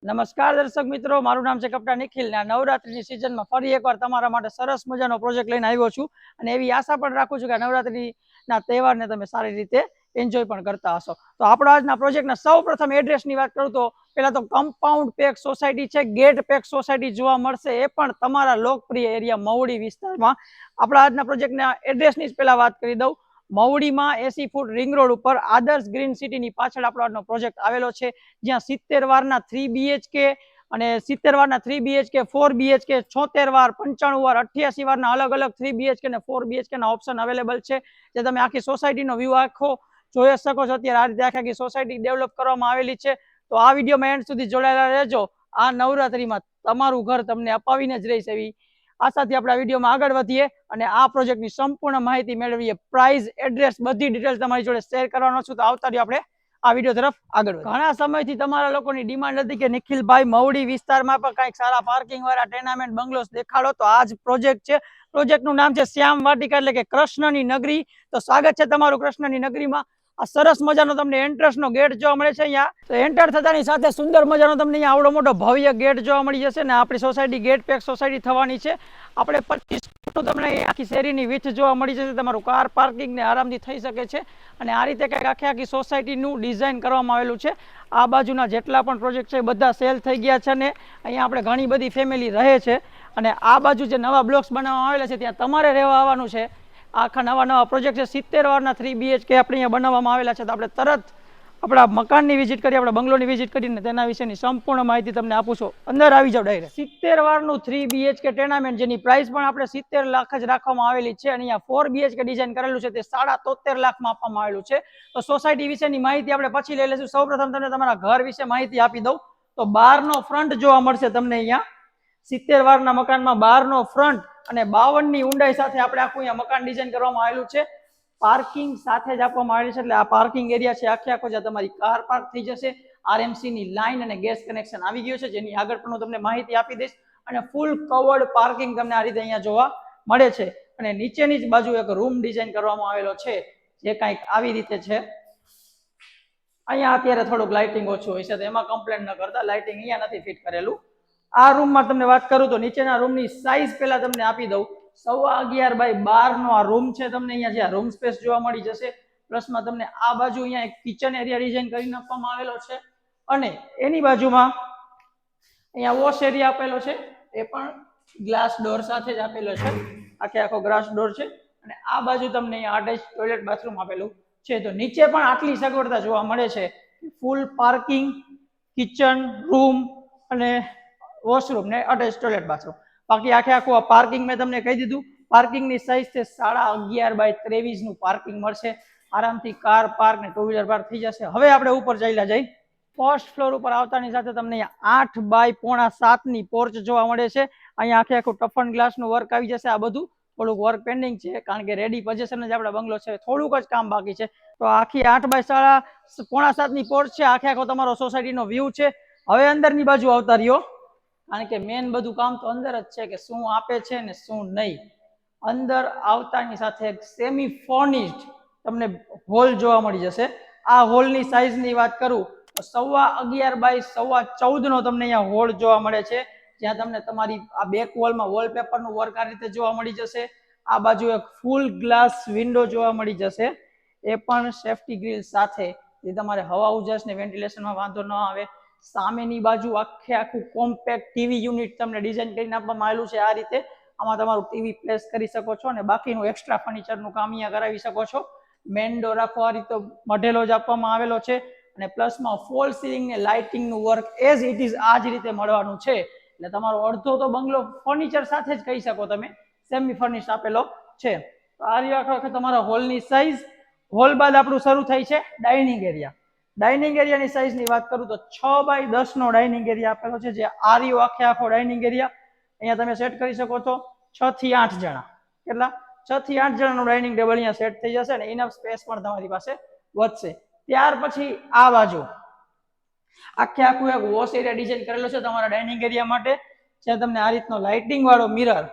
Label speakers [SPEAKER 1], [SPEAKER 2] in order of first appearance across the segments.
[SPEAKER 1] નમસ્કાર દર્શક મિત્રો, મારું નામ છે કપ્તાન નિખિલ ને નવરાત્રીની સિઝનમાં ફરી એકવાર તમારા માટે સરસ મજાનો પ્રોજેક્ટ લઈને આવ્યો છું અને એવી આશા પણ રાખું છું કે નવરાત્રીના તહેવારને તમે સારી રીતે એન્જોય પણ કરતા હશો. તો આપણા આજના પ્રોજેક્ટના સૌપ્રથમ એડ્રેસની વાત કરું તો પહેલા તો કમ્પાઉન્ડ પેક સોસાયટી છે, ગેટ પેક સોસાયટી જોવા મળશે, એ પણ તમારા લોકપ્રિય એરિયા મવડી વિસ્તારમાં. આપણા આજના પ્રોજેક્ટના એડ્રેસની જ પહેલા વાત કરી દઉં. મવડીમાં 80 ફૂટ રિંગ રોડ ઉપર આદર્શ ગ્રીન સિટીની પાછળ આપણો આજનો પ્રોજેક્ટ આવેલો છે, જ્યાં 70 વારના 3 BHK અને 70 વારના 3 BHK, 4 BHK, 76 વાર, 95 વાર, 88 વારના અલગ અલગ 3 BHK અને 4 BHK ના ઓપ્શન અવેલેબલ છે, જે તમે આખી સોસાયટીનો વ્યૂ આખો જોઈ શકો છો. અત્યારે આ રીતે આખી સોસાયટી ડેવલપ કરવામાં આવેલી છે. તો આ વિડીયોમાં એન્ડ સુધી જોડાયેલા રહેજો. આ નવરાત્રીમાં તમારું ઘર તમને અપાવીને જ રહીશ એવી આશાથી આપણે આ વિડીયોમાં આગળ વધીએ અને આ પ્રોજેક્ટની સંપૂર્ણ માહિતી મેળવીએ. પ્રાઇસ, એડ્રેસ, બધી ડિટેલ્સ તમારી જોડે શેર કરવાનો છું. તો આવતા રહ્યો આપણે આ વિડીયો તરફ આગળ. ઘણા સમયથી તમારા લોકોની ડિમાન્ડ હતી કે નિખિલભાઈ મવડી વિસ્તારમાં પણ કંઈક સારા પાર્કિંગ વાળા ટેનામેન્ટ બંગલોસ દેખાડો. તો આ જ પ્રોજેક્ટ છે. પ્રોજેક્ટનું નામ છે શ્યામ વાટિકા, એટલે કે કૃષ્ણની નગરી. તો સ્વાગત છે તમારું કૃષ્ણની નગરીમાં. આ સરસ મજાનો તમને એન્ટ્રન્સનો ગેટ જોવા મળે છે. અહીંયા તો એન્ટર થતાની સાથે સુંદર મજાનો તમને અહીંયા આવડો મોટો ભવ્ય ગેટ જોવા મળી જશે ને આપણી સોસાયટી ગેટ પેક સોસાયટી થવાની છે. આપણે 25 ફૂટનું તમને આખી શેરીની વિથ જોવા મળી જશે. તમારું કાર પાર્કિંગ ને આરામથી થઈ શકે છે અને આ રીતે કંઈક આખી સોસાયટીનું ડિઝાઇન કરવામાં આવેલું છે. આ બાજુના જેટલા પણ પ્રોજેક્ટ છે બધા સેલ થઈ ગયા છે ને અહીંયા આપણે ઘણી બધી ફેમિલી રહે છે અને આ બાજુ જે નવા બ્લોક્સ બનાવવામાં આવેલા છે ત્યાં તમારે રહેવા આવવાનું છે. આખા નવા પ્રોજેક્ટ છે. 70 વારના 3 BHK આપણે અહીંયા બનાવવામાં આવેલા છે. તો આપણે તરત આપણા મકાનની વિઝિટ કરી, આપણા બંગલોની વિઝિટ કરીને તેના વિશેની સંપૂર્ણ માહિતી તમને આપું છું. અંદર આવી જાવ ડાયરેક્ટ. 70 વારનું 3 BHK ટેનામેન્ટ, જેની પ્રાઇસ પણ આપણે 70 લાખ જ રાખવામાં આવેલી છે અને અહીંયા 4 BHK ડિઝાઇન કરેલું છે તે 73.5 લાખમાં આપવામાં આવેલું છે. તો સોસાયટી વિશેની માહિતી આપણે પછી લઈ લઈશું. સૌપ્રથમ તમને તમારા ઘર વિશે માહિતી આપી દઉં તો બહારનો ફ્રન્ટ જોવા મળશે તમને અહીંયા. 70 વારના મકાનમાં બહારનો ફ્રન્ટ અને 52 ની ઊંડાઈ સાથે આપણે આખું અહીંયા મકાન ડિઝાઇન કરવામાં આવેલું છે. પાર્કિંગ સાથે જ આપવામાં આવેલી છે, એટલે આ પાર્કિંગ એરિયા છે આખો જ્યાં તમારી કાર પાર્ક થઈ જશે. RMC ની લાઈન અને ગેસ કનેક્શન આવી ગયું છે, જેની આગળ પણ હું તમને માહિતી આપી દઈશ. અને ફૂલ કવર્ડ પાર્કિંગ તમને આ રીતે અહીંયા જોવા મળે છે અને નીચેની જ બાજુ એક રૂમ ડિઝાઇન કરવામાં આવેલો છે, જે કંઈક આવી રીતે છે. અહીંયા અત્યારે થોડુંક લાઇટિંગ ઓછું હોય છે તો એમાં કમ્પ્લેન ન કરતા, લાઇટિંગ અહીંયા નથી ફિટ કરેલું. આ રૂમમાં તમને વાત કરું તો નીચેના રૂમની સાઇઝ પહેલા તમને આપી દઉં. 11.5 બાય 12 નો આ રૂમ છે. તમને અહીંયા જે રૂમ સ્પેસ જોવા મળી જશે. પ્લસમાં તમને આ બાજુ અહીંયા એક કિચન એરિયા ડિઝાઇન કરીને આપવામાં આવેલો છે અને એની બાજુમાં અહીંયા વોશ એરિયા આપેલો છે, એ પણ ગ્લાસ ડોર સાથે જ આપેલો છે. આખો ગ્લાસ ડોર છે અને આ બાજુ તમને અહીંયા અટેચ ટોયલેટ બાથરૂમ આપેલું છે. તો નીચે પણ આટલી સગવડતા જોવા મળે છે. ફૂલ પાર્કિંગ, કિચન, રૂમ અને વોશરૂમ ને અટેચ ટોયલેટ બાથરૂમ. બાકી આખું આ પાર્કિંગ મેં તમને કહી દીધું. પાર્કિંગની સાઇઝ છે 11.5 બાય 23 નું પાર્કિંગ મળશે. આરામથી કાર પાર્ક ને ટુ વ્હીલર પાર્ક થઈ જશે. હવે આપણે ઉપર ચાલ્યા જઈ. ફર્સ્ટ ફ્લોર ઉપર આવતાની સાથે તમને 8 બાય 6.25 ની પોર્ચ જોવા મળે છે. અહીંયા આખું ટફન ગ્લાસનું વર્ક આવી જશે. આ બધું થોડુંક વર્ક પેન્ડિંગ છે કારણ કે રેડી પોઝિશન જ આપણા બંગલો છે, થોડુંક જ કામ બાકી છે. તો આખી 8 બાય 6.25 ની પોર્ચ છે. આખો તમારો સોસાયટીનો વ્યૂ છે. હવે અંદરની બાજુ આવતા રહ્યો કારણ કે મેન બધું કામ તો અંદર જ છે કે શું આપે છે ને શું નહીં. અંદર આવતાની સાથે એક સેમી ફર્નિશ્ડ તમને હોલ જોવા મળી જશે. આ હોલની સાઇઝની વાત કરું તો 11.25 બાય 14.25 નો તમને અહીંયા હોલ જોવા મળે છે, જ્યાં તમને તમારી આ બેક વોલમાં વોલપેપરનું વર્ક આ રીતે જોવા મળી જશે. આ બાજુ એક ફૂલ ગ્લાસ વિન્ડો જોવા મળી જશે, એ પણ સેફટી ગ્રીલ સાથે, જે તમારે હવા ઉજાસ ને વેન્ટિલેશનમાં વાંધો ન આવે. સામેની બાજુ આખું કોમ્પેક્ટ ટીવી યુનિટ તમને ડિઝાઇન કરીને આપવામાં આવેલું છે. આ રીતે આમાં તમારું ટીવી પ્લેસ કરી શકો છો અને બાકીનું એક્સ્ટ્રા ફર્નિચરનું કામ અહીંયા કરાવી શકો છો. મેન ડોર આખો આ રીતે મઢેલો જ આપવામાં આવેલો છે અને પ્લસમાં ફોલ સીલિંગ ને લાઇટિંગનું વર્ક એઝ ઇટ ઇઝ આ જ રીતે મળવાનું છે. એટલે તમારો અડધો તો બંગલો ફર્નિચર સાથે જ કહી શકો તમે, સેમી ફર્નિશ આપેલો છે. તો આ રીતે તમારા હોલની સાઇઝ. હોલ બાદ આપણું શરૂ થાય છે ડાઇનિંગ એરિયા. ડાઇનિંગ એરિયાની સાઇઝની વાત કરું તો 6 બાય 10 નો ડાઇનિંગ એરિયા આપેલો છે, જે આખો ડાઇનિંગ એરિયા. અહીંયા તમે સેટ કરી શકો છો 6 થી 8 જણા. કેટલા? 6 થી 8 જણાનું ડાઇનિંગ ટેબલ અહીંયા સેટ થઈ જશે અને ઇનફ સ્પેસ પણ તમારી પાસે વધશે. ત્યાર પછી આ બાજુ આખું એક વોશ એરિયા ડિઝાઇન કરેલો છે તમારા ડાઇનિંગ એરિયા માટે, જ્યાં તમને આ રીતનો લાઇટિંગ વાળો મિરર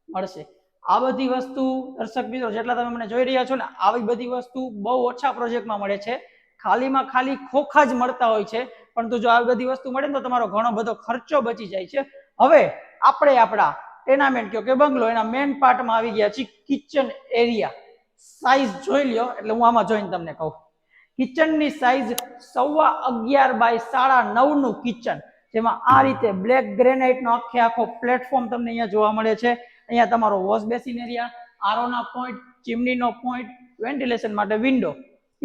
[SPEAKER 1] મળશે. આ બધી વસ્તુ દર્શક મિત્રો જેટલા તમે મને જોઈ રહ્યા છો ને, આવી બધી વસ્તુ બહુ ઓછા પ્રોજેક્ટમાં મળે છે. ખાલીમાં ખાલી ખોખા જ મળતા હોય છે. પરંતુ જો આ બધી વસ્તુ મળે ને તો તમારો ઘણો બધો ખર્ચો બચી જાય છે. હવે આપણે આપણા ટેનામેન્ટ કયો કે બંગલો એના મેઇન પાર્ટમાં આવી ગયા છે. કિચન એરિયા સાઈઝ જોઈ લ્યો, એટલે હું આમાં જોઈને તમને કહું. કિચનની સાઈઝ 11.5 બાય 9.5 નું કિચન, જેમાં આ રીતે બ્લેક ગ્રેનાઇટ નો આખો પ્લેટફોર્મ તમને અહીંયા જોવા મળે છે. અહીંયા તમારો વોશ બેસિન એરિયા, આરોના પોઈન્ટ, ચીમનીનો પોઈન્ટ, વેન્ટિલેશન માટે વિન્ડો,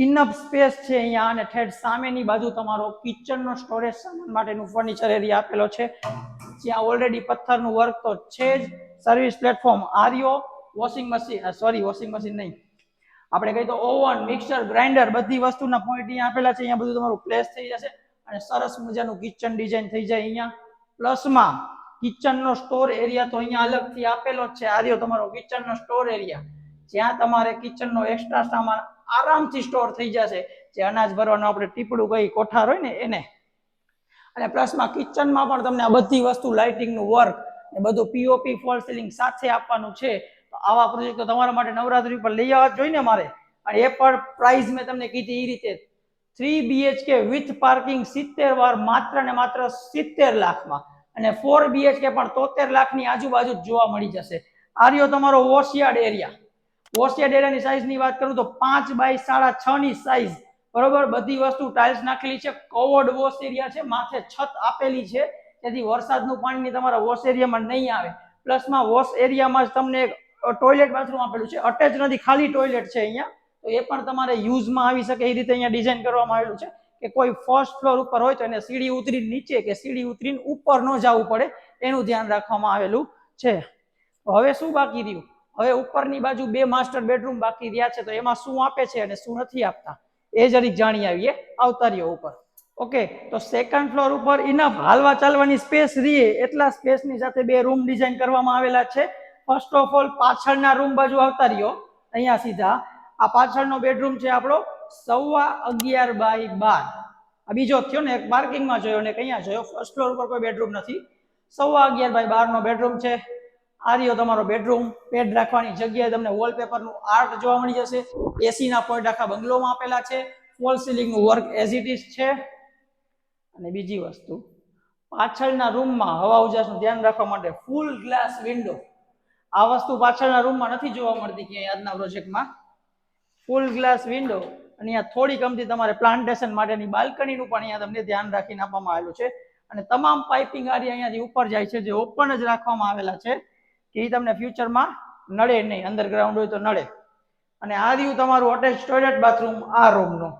[SPEAKER 1] ઇનફ સ્પેસ છે અહીંયા. અને ઠેઠ સામેની બાજુ તમારો કિચનનો સ્ટોરેજ સામાન માટેનું ફર્નિચર એરિયા આપેલો છે, જ્યાં ઓલરેડી પથ્થરનું વર્ક તો છે જ. સર્વિસ પ્લેટફોર્મ, આર્યો, વોશિંગ મશીન નહીં, આપણે કહીએ તો ઓવન, મિક્સર, ગ્રાઇન્ડર, બધી વસ્તુના પોઈન્ટ અહીંયા આપેલા છે. અહીંયા બધું તમારું પ્લેસ થઈ જશે અને સરસ મજાનું કિચન ડિઝાઇન થઈ જાય અહીંયા. પ્લસમાં કિચનનો સ્ટોર એરિયા તો અહીંયા અલગથી આપેલો જ છે. આ રહ્યો તમારો કિચનનો સ્ટોર એરિયા, જ્યાં તમારે કિચનનો એક્સ્ટ્રા સામાન આરામથી સ્ટોર થઈ જશે, જે અનાજ ભરવાનું આપણે ટીપડું કઈ કોઠાર હોય ને એને. અને પ્લસમાં કિચનમાં પણ તમને આ બધી વસ્તુ, લાઇટિંગનું વર્ક ને બધું પીઓપી ફોલ સીલિંગ સાથે આપવાનું છે. તો આવા પ્રોજેક્ટ તો તમારા માટે નવરાત્રી પર લઈ આવવા જોઈએ ને મારે. અને એ પણ પ્રાઇસ મેં તમને કીધી એ રીતે 3 BHK વિથ પાર્કિંગ 70 વાર માત્ર ને માત્ર 70 લાખમાં, અને 4 BHK પણ 73 લાખની આજુબાજુ જોવા મળી જશે. આ રહ્યો તમારો વોશયાર્ડ એરિયા. વોશયાર્ડ એરિયાની સાઈઝની વાત કરું તો 5 બાય 6.5 ની સાઈઝ, બરોબર. બધી વસ્તુ ટાઇલ્સ નાખેલી છે, કવર્ડ વોશ એરિયા છે, માથે છત આપેલી છે, જેથી વરસાદનું પાણી તમારા વોશ એરિયામાં નહીં આવે. પ્લસમાં વોશ એરિયામાં જ તમને ટોયલેટ બાથરૂમ આપેલું છે, અટેચ નથી, ખાલી ટોયલેટ છે અહીંયા. તો એ પણ તમારે યુઝમાં આવી શકે એ રીતે અહીંયા ડિઝાઇન કરવામાં આવેલું છે કે કોઈ ફર્સ્ટ ફ્લોર ઉપર હોય તો એને સીડી ઉતરીને નીચે કે સીડી ઉતરીને ઉપર ન જવું પડે, એનું ધ્યાન રાખવામાં આવેલું છે. તો હવે શું બાકી રહ્યું? હવે ઉપરની બાજુ 2 માસ્ટર બેડરૂમ બાકી રહ્યા છે. તો એમાં શું આપે છે અને શું નથી આપતા એ જરીક જાણી આવીએ. આવતા રહ્યો ઉપર. ઓકે, તો સેકન્ડ ફ્લોર ઉપર ઇનફ હાલવા ચાલવાની સ્પેસ રહે એટલા સ્પેસની સાથે 2 રૂમ ડિઝાઇન કરવામાં આવેલા છે. ફર્સ્ટ ઓફ ઓલ પાછળના રૂમ બાજુ આવતા રહ્યો. અહીંયા સીધા આ પાછળનો બેડરૂમ છે આપણો 11.5 બાય 12. આ બીજો થયો ને, એક પાર્કિંગમાં જોયો ને અહીંયા જોયો. ફર્સ્ટ ફ્લોર ઉપર કોઈ બેડરૂમ નથી. 11.5 બાય 12 નો બેડરૂમ છે. આ રહ્યો તમારો બેડરૂમ. બેડ રાખવાની જગ્યાએ તમને વોલપેપરનું આર્ટ જોવા મળી જશે. એસી ના પોઈન્ટ આખા બંગલોમાં આપેલા છે. ફોલ સીલિંગનું વર્ક એઝ ઇટ ઇઝ છે. અને બીજી વસ્તુ, પાછળના રૂમમાં હવા ઉજાસનું ધ્યાન રાખવા માટે ફૂલ ગ્લાસ વિન્ડો. આ વસ્તુ પાછળના રૂમમાં નથી જોવા મળતી ક્યાંય આજના પ્રોજેક્ટમાં. ફૂલ ગ્લાસ વિન્ડો. અને અહીંયા થોડી કમથી તમારે પ્લાન્ટેશન માટેની બાલ્કનીનું પણ અહીંયા તમને ધ્યાન રાખીને આપવામાં આવેલું છે. અને તમામ પાઇપિંગ આરી અહીંયાથી ઉપર જાય છે, જે ઓપન જ રાખવામાં આવેલા છે કે એ તમને ફ્યુચરમાં નડે નહીં, અંડરગ્રાઉન્ડ હોય તો નડે. અને આ રહ્યું તમારું અટેચ ટોયલેટ બાથરૂમ આ રૂમનો.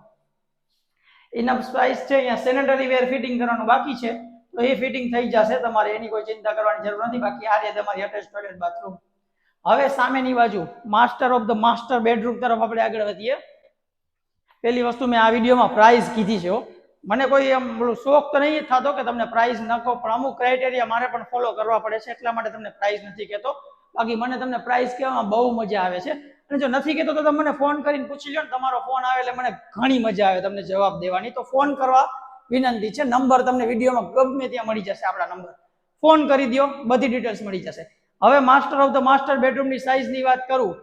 [SPEAKER 1] ઇનફ સ્પાઇસ છે. અહીંયા સેનેટરી વેર ફિટિંગ કરવાનું બાકી છે, તો એ ફિટિંગ થઈ જશે, તમારે એની કોઈ ચિંતા કરવાની જરૂર નથી. બાકી આ રહે તમારી અટેચ ટોયલેટ બાથરૂમ. હવે સામેની બાજુ master of the master bedroom તરફ આપણે આગળ વધીએ. પહેલી વસ્તુ, મેં આ વિડીયોમાં પ્રાઇસ કીધી છે. મને કોઈ એમ શોખ તો નહીં થતો કે તમને પ્રાઇસ ન કહો, પણ અમુક ક્રાઇટેરિયા મારે પણ ફોલો કરવા પડે છે, એટલા માટે તમને પ્રાઇસ નથી કહેતો. બાકી મને તમને પ્રાઇસ કહેવામાં બહુ મજા આવે છે. અને જો નથી કહેતો તો તમે મને ફોન કરીને પૂછી લો ને. તમારો ફોન આવે એટલે મને ઘણી મજા આવે તમને જવાબ દેવાની. તો ફોન કરવા વિનંતી છે. નંબર તમને વિડીયોમાં ગમે ત્યાં મળી જશે. આપણા નંબર ફોન કરી દો, બધી ડિટેલ્સ મળી જશે. હવે માસ્ટર ઓફ ધ માસ્ટર બેડરૂમની સાઈઝની વાત કરું,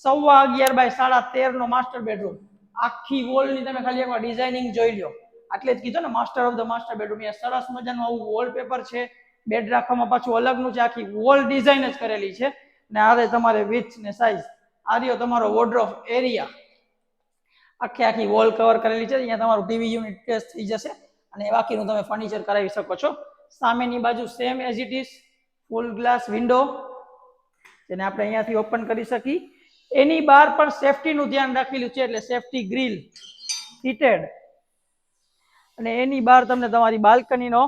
[SPEAKER 1] 11.5 બાય 13.5 નો માસ્ટર બેડરૂમ. આખી વોલની તમે ખાલી એકવાર ડિઝાઇનિંગ જોઈ લો. એટલે જ કીધું ને master of the master bedroom. એ સરસ મજાનું આવું વોલપેપર છે. બેડ રાખવામાં પાછું અલગનું છે, આખી વોલ ડિઝાઇન જ કરેલી છે. ને આ તમારે વિડ્થ ને સાઈઝ. આ રહ્યો તમારો વોર્ડરોબ એરિયા. આખી વોલ કવર કરેલી છે. અહીંયા તમારું ટીવી યુનિટ પ્લેસ થઈ જશે અને બાકીનું તમે ફર્નિચર કરાવી શકો છો. સામેની બાજુ same as it is full glass window, જેને આપણે અહીંયાથી ઓપન કરી શકી. એની બહાર પણ સેફટીનું ધ્યાન રાખેલું છે, એટલે સેફટી ગ્રીલ ફિટેડ. અને એની બહાર તમને તમારી બાલ્કનીનો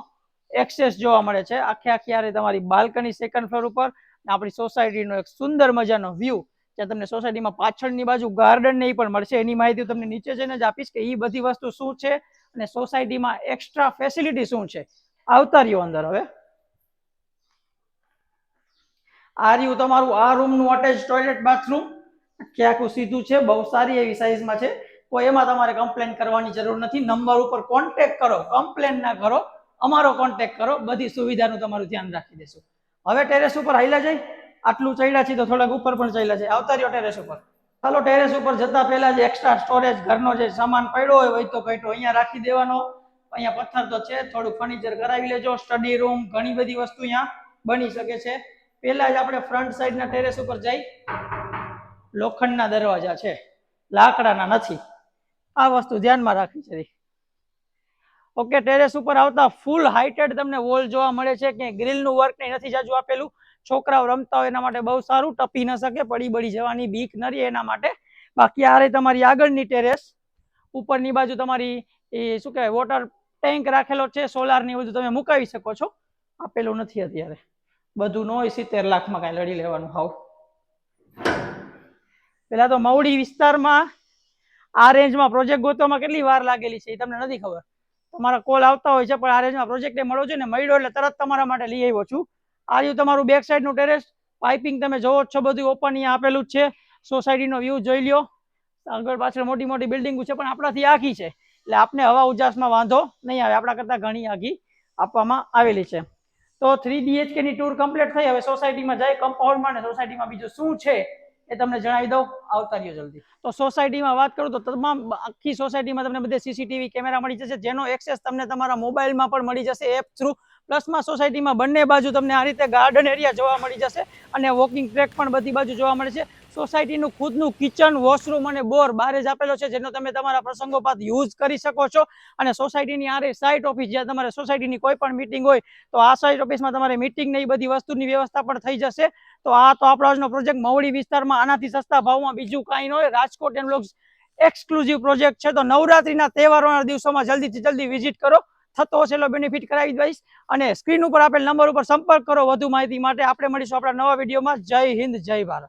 [SPEAKER 1] એક્સેસ જોવા મળે છે. આખી આરે તમારી બાલ્કની સેકન્ડ ફ્લોર ઉપર. આપણી સોસાયટીનો એક સુંદર મજાનો વ્યૂ, જ્યાં તમને સોસાયટીમાં પાછળની બાજુ ગાર્ડન ને એ પણ મળશે. એની માહિતી તમને નીચે જઈને જ આપીશ કે એ બધી વસ્તુ શું છે અને સોસાયટીમાં એક્સ્ટ્રા ફેસિલિટી શું છે. આવતા રહ્યો અંદર. હવે આ રહ્યું તમારું આ રૂમનું અટેચ ટોયલેટ બાથરૂમ. આખું સીધું છે, બહુ સારી એવી સાઈઝમાં છે. કોઈ એમાં તમારે કમ્પ્લેન કરવાની જરૂર નથી. નંબર ઉપર કોન્ટેક્ટ કરો, કમ્પ્લેન ના કરો, અમારો કોન્ટેક્ટ કરો. બધી સુવિધાનું તમારું ધ્યાન રાખી દેશું. હવે ટેરેસ ઉપર હાઈલા જાય. આટલું ચડ્યા છે તો થોડાક ઉપર પણ ચડ્યા છે. આવતા રહ્યો ટેરેસ ઉપર. ચાલો ટેરેસ ઉપર જતા પહેલા જ એક્સ્ટ્રા સ્ટોરેજ, ઘરનો જે સામાન પડ્યો હોય તો કઈટો અહીંયા રાખી દેવાનો. અહીંયા પથ્થર તો છે, થોડું ફર્નિચર કરાવી લેજો. સ્ટડી રૂમ, ઘણી બધી વસ્તુ અહીંયા બની શકે છે. પહેલા જ આપણે ફ્રન્ટ સાઈડના ટેરેસ ઉપર જઈ. લોખંડના દરવાજા છે, લાકડાના નથી. આ વસ્તુ ધ્યાનમાં રાખવી છે. ઓકે, ટેરેસ ઉપર આવતા ફૂલ હાઇટેડ તમને વોલ જોવા મળે છે કે ગ્રીલનું વર્ક નહીં, નથી જાજુ આપેલું. છોકરાઓ રમતા હોય એના માટે બહુ સારું, ટપી ન શકે, પડી બળી જવાની બીક ન રહે એના માટે. બાકી આ રહી તમારી આગળની ટેરેસ. ઉપરની બાજુ તમારી શું કહેવાય વોટર ટેન્ક રાખેલો છે, સોલારની બધું તમે મુકાવી શકો છો. આપેલું નથી અત્યારે, બધું ન હોય 70 લાખમાં કાંઈ લડી લેવાનું. હાવ પેલા તો મવડી વિસ્તારમાં આ રેન્જમાં પ્રોજેક્ટ ગોતવામાં કેટલી વાર લાગેલી છે એ તમને નથી ખબર. તમારા કોલ આવતા હોય છે, પણ આ રેન્જમાં પ્રોજેક્ટ મળો છો ને, મળ્યો એટલે તરત તમારા માટે લઈ આવ્યો છું. આ રહ્યું તમારું બેક સાઈડનું ટેરેસ. પાઇપિંગ તમે જોવો છો, બધું ઓપન અહીંયા આપેલું જ છે. સોસાયટીનો વ્યૂ જોઈ લ્યો. આગળ પાછળ મોટી મોટી બિલ્ડિંગો છે, પણ આપણાથી આખી છે એટલે આપણે હવા ઉજાસમાં વાંધો નહીં આવે. આપણા કરતાં ઘણી આખી આપવામાં આવેલી છે. તો 3 BHK ની ટૂર કમ્પ્લીટ થઈ. હવે સોસાયટીમાં જાય, કમ્પાઉન્ડમાં ને સોસાયટીમાં બીજું શું છે એ તમને જણાવી દઉં. આવતા રહ્યો જલ્દી. તો સોસાયટીમાં વાત કરું તો તમામ આખી સોસાયટીમાં તમને બધે CCTV કેમેરા મળી જશે, જેનો એક્સેસ તમને તમારા મોબાઈલમાં પણ મળી જશે એપ થ્રુ. પ્લસમાં સોસાયટીમાં બંને બાજુ તમને આ રીતે ગાર્ડન એરિયા જોવા મળી જશે અને વોકિંગ ટ્રેક પણ બધી બાજુ જોવા મળે છે. સોસાયટીનું ખુદનું કિચન, વોશરૂમ અને બોર બારે જ આપેલો છે, જેનો તમે તમારા પ્રસંગોપાત યુઝ કરી શકો છો. અને સોસાયટીની આ સાઇટ ઓફિસ, જ્યાં તમારે સોસાયટીની કોઈ પણ મીટિંગ હોય તો આ સાઇટ ઓફિસમાં તમારે મીટિંગ ને એ બધી વસ્તુની વ્યવસ્થા પણ થઈ જશે. તો આ તો આપણો આજનો પ્રોજેક્ટ મવડી વિસ્તારમાં આનાથી સસ્તા ભાવમાં બીજું કાંઈ ન હોય. Rajkot and vlogs exclusive project છે. તો નવરાત્રીના તહેવારોના દિવસોમાં જલ્દીથી જલ્દી વિઝિટ કરો. થતો હશે એટલો બેનિફિટ કરાવી દઈશ. અને સ્ક્રીન ઉપર આપેલ નંબર ઉપર સંપર્ક કરો વધુ માહિતી માટે. આપણે મળીશું આપણા નવા વિડીયોમાં. જય હિન્દ, જય ભારત.